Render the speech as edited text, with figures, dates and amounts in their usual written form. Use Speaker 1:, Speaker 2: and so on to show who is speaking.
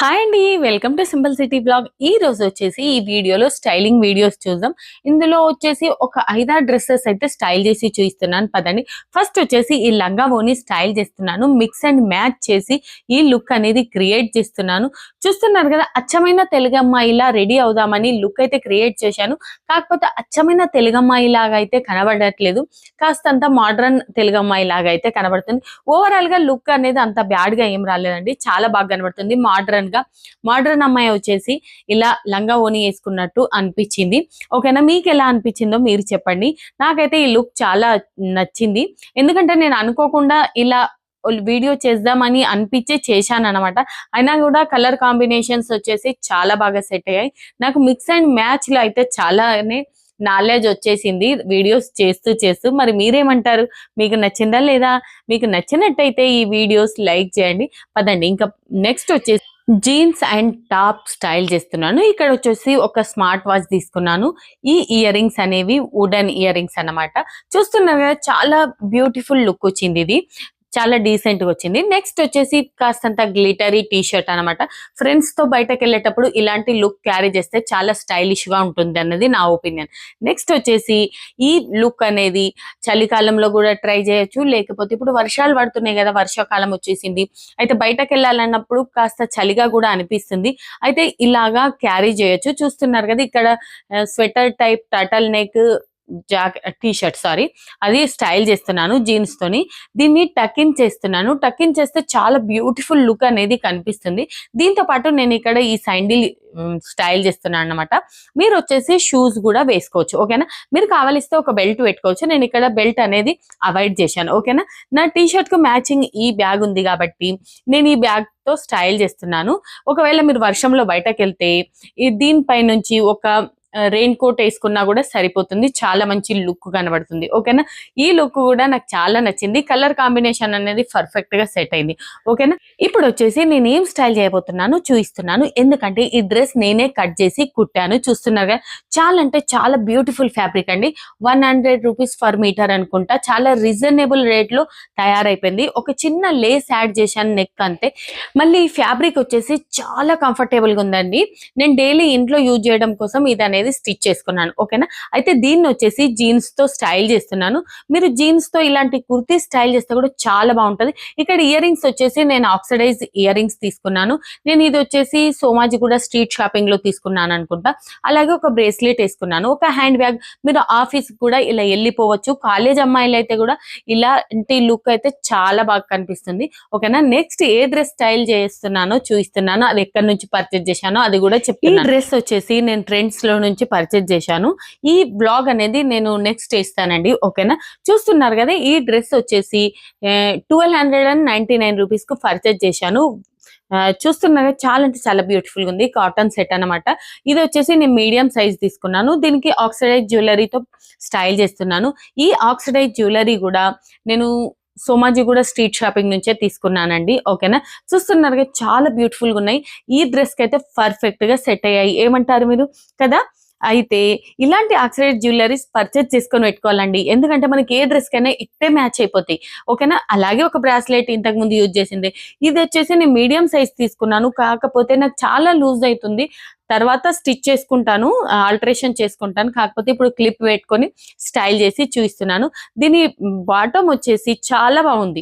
Speaker 1: Hi అండి, welcome to simple city blog. ఈ రోజు వచ్చేసి ఈ వీడియోలో స్టైలింగ్ వీడియోస్ చూద్దాం. ఇందులో వచ్చేసి ఒక 5-6 డ్రెస్సెస్ అయితే స్టైల్ చేసి చూపిస్తున్నాను పదండి. ఫస్ట్ వచ్చేసి ఈ లంగా ఓని స్టైల్ చేస్తున్నాను. మిక్స్ అండ్ మ్యాచ్ చేసి ఈ లుక్ అనేది క్రియేట్ చేస్తున్నాను. చూస్తున్నారు కదా, అచ్చమైన తెలుగమ్మాయిలా రెడీ అవుదామని లుక్ అయితే క్రియేట్ చేశాను. కాకపోతే అచ్చమైన తెలుగమ్మాయి లాగా అయితే కనబడట్లేదు, కాస్తంత మోడ్రన్ తెలుగమ్మాయి లాగా అయితే కనబడుతుంది. ఓవరాల్ గా లుక్ అనేది అంత బ్యాడ్ గా ఏం రాలేదండి, చాలా బాగా కనబడుతుంది. మోడ్రన్ అమ్మాయి వచ్చేసి ఇలా లంగా ఓని వేసుకున్నట్టు అనిపించింది. ఓకేనా, మీకు ఎలా అనిపించిందో మీరు చెప్పండి. నాకైతే ఈ లుక్ చాలా నచ్చింది, ఎందుకంటే నేను అనుకోకుండా ఇలా వీడియో చేద్దామని అనిపించే చేశాను అనమాట. అయినా కూడా కలర్ కాంబినేషన్స్ వచ్చేసి చాలా బాగా సెట్ అయ్యాయి. నాకు మిక్స్ అండ్ మ్యాచ్ లో అయితే చాలానే నాలెడ్జ్ వచ్చేసింది వీడియోస్ చేస్తూ చేస్తూ. మరి మీరేమంటారు, మీకు నచ్చిందా లేదా? మీకు నచ్చినట్టయితే ఈ వీడియోస్ లైక్ చేయండి. పదండి ఇంకా నెక్స్ట్ వచ్చేసి జీన్స్ అండ్ టాప్ స్టైల్ చేస్తున్నాను. ఇక్కడ వచ్చేసి ఒక స్మార్ట్ వాచ్ తీసుకున్నాను. ఈ ఇయర్ రింగ్స్ అనేవి వుడెన్ ఇయర్ రింగ్స్ అనమాట. చూస్తున్నారు కదా, చాలా బ్యూటిఫుల్ లుక్ వచ్చింది, ఇది చాలా డీసెంట్ గా వచ్చింది. నెక్స్ట్ వచ్చేసి కాస్తంత గ్లిటరీ టీ షర్ట్ అనమాట. ఫ్రెండ్స్ తో బయటకు వెళ్ళేటప్పుడు ఇలాంటి లుక్ క్యారీ చేస్తే చాలా స్టైలిష్ గా ఉంటుంది అన్నది నా ఒపీనియన్. నెక్స్ట్ వచ్చేసి ఈ లుక్ అనేది చలికాలంలో కూడా ట్రై చేయొచ్చు, లేకపోతే ఇప్పుడు వర్షాలు పడుతున్నాయి కదా, వర్షాకాలం వచ్చేసింది, అయితే బయటకు వెళ్ళాలన్నప్పుడు కాస్త చలిగా కూడా అనిపిస్తుంది, అయితే ఇలాగా క్యారీ చేయొచ్చు. చూస్తున్నారు కదా, ఇక్కడ sweater type turtle neck T shirt అది స్టైల్ చేస్తున్నాను జీన్స్ తోని. దీన్ని టకిన్ చేస్తున్నాను. టకిన్ చేస్తే చాలా బ్యూటిఫుల్ లుక్ అనేది కనిపిస్తుంది. దీంతో పాటు నేను ఇక్కడ ఈ సైండిల్ స్టైల్ చేస్తున్నాను అనమాట. మీరు వచ్చేసి షూస్ కూడా వేసుకోవచ్చు. ఓకేనా, మీరు కావాలిస్తే ఒక బెల్ట్ పెట్టుకోవచ్చు. నేను ఇక్కడ బెల్ట్ అనేది అవాయిడ్ చేశాను. ఓకేనా, నా టీ షర్ట్ కు మ్యాచింగ్ ఈ బ్యాగ్ ఉంది కాబట్టి నేను ఈ బ్యాగ్ తో స్టైల్ చేస్తున్నాను. ఒకవేళ మీరు వర్షంలో బయటకు వెళ్తే దీనిపై నుంచి ఒక రెయిన్ కోట్ వేసుకున్నా కూడా సరిపోతుంది, చాలా మంచి లుక్ కనబడుతుంది. ఓకేనా, ఈ లుక్ కూడా నాకు చాలా నచ్చింది. కలర్ కాంబినేషన్ అనేది పర్ఫెక్ట్ గా సెట్ అయింది. ఓకేనా, ఇప్పుడు వచ్చేసి నేను ఏం స్టైల్ చేయబోతున్నాను చూపిస్తున్నాను. ఎందుకంటే ఈ డ్రెస్ నేనే కట్ చేసి కుట్టాను. చూస్తున్నారుగా, చాలా అంటే చాలా బ్యూటిఫుల్ ఫ్యాబ్రిక్ అండి. 100 రూపీస్ పర్ మీటర్ అనుకుంటా, చాలా రీజనబుల్ రేట్ లో తయారైపోయింది. ఒక చిన్న లేస్ యాడ్ చేశాను నెక్ అంతే. మళ్ళీ ఈ ఫ్యాబ్రిక్ వచ్చేసి చాలా కంఫర్టబుల్ గా ఉందండి. నేను డైలీ ఇంట్లో యూజ్ చేయడం కోసం ఇది అనేది స్టిచ్ చేసుకున్నాను. ఓకేనా, అయితే దీన్ని వచ్చేసి జీన్స్ తో స్టైల్ చేస్తున్నాను. మీరు జీన్స్ తో ఇలాంటి కుర్తీ స్టైల్ చేస్తే కూడా చాలా బాగుంటది. ఇక్కడ ఇయర్ రింగ్స్ వచ్చేసి నేను ఆక్సిడైజ్ ఇయర్ రింగ్స్ తీసుకున్నాను. నేను ఇది వచ్చేసి సోమాజి కూడా స్ట్రీట్ షాపింగ్ లో తీసుకున్నాను అనుకుంటా. అలాగే ఒక బ్రేస్లెట్ వేసుకున్నాను, ఒక హ్యాండ్ బ్యాగ్. మీరు ఆఫీస్ కూడా ఇలా వెళ్ళిపోవచ్చు. కాలేజ్ అమ్మాయిలు అయితే కూడా ఇలాంటి లుక్ అయితే చాలా బాగా కనిపిస్తుంది. ఓకేనా, నెక్స్ట్ ఏ డ్రెస్ స్టైల్ చేస్తున్నానో చూపిస్తున్నాను. అది ఎక్కడి నుంచి పర్చేజ్ చేశానో అది కూడా చెప్తాను. ఈ డ్రెస్ వచ్చేసి నేను ట్రెండ్స్ లో నుంచి పర్చేజ్ చేశాను. ఈ బ్లాగ్ అనేది నేను నెక్స్ట్ ఇస్తానండి. ఓకేనా, చూస్తున్నారు కదా, ఈ డ్రెస్ వచ్చేసి 1299 రూపీస్ కు పర్చేజ్ చేశాను. చూస్తున్నారా, చాలా అంటే చాలా బ్యూటిఫుల్ గా ఉంది. కాటన్ సెట్ అనమాట. ఇది వచ్చేసి నేను మీడియం సైజ్ తీసుకున్నాను. దీనికి ఆక్సిడైజ్ జ్యువెలరీతో స్టైల్ చేస్తున్నాను. ఈ ఆక్సిడైజ్ జ్యువెలరీ కూడా నేను సోమాజీ కూడా స్ట్రీట్ షాపింగ్ నుంచే తీసుకున్నానండి. ఓకేనా, చూస్తున్నారు చాలా బ్యూటిఫుల్ గా ఉన్నాయి. ఈ డ్రెస్ కి అయితే పర్ఫెక్ట్ గా సెట్ అయ్యాయి. ఏమంటారు మీరు కదా? అయితే ఇలాంటి ఆక్సిడైజ్ జ్యువెలరీస్ పర్చేజ్ చేసుకొని పెట్టుకోవాలండి, ఎందుకంటే మనకి ఏ డ్రెస్ కైనా ఇట్టే మ్యాచ్ అయిపోతాయి. ఓకేనా, అలాగే ఒక బ్రాస్లెట్ ఇంతకు ముందు యూజ్ చేసింది. ఇది వచ్చేసి నేను మీడియం సైజ్ తీసుకున్నాను, కాకపోతే నాకు చాలా లూజ్ అవుతుంది. తర్వాత స్టిచ్ చేసుకుంటాను, ఆల్టరేషన్ చేసుకుంటాను. కాకపోతే ఇప్పుడు క్లిప్ పెట్టుకొని స్టైల్ చేసి చూపిస్తున్నాను. దీని బాటమ్ వచ్చేసి చాలా బాగుంది.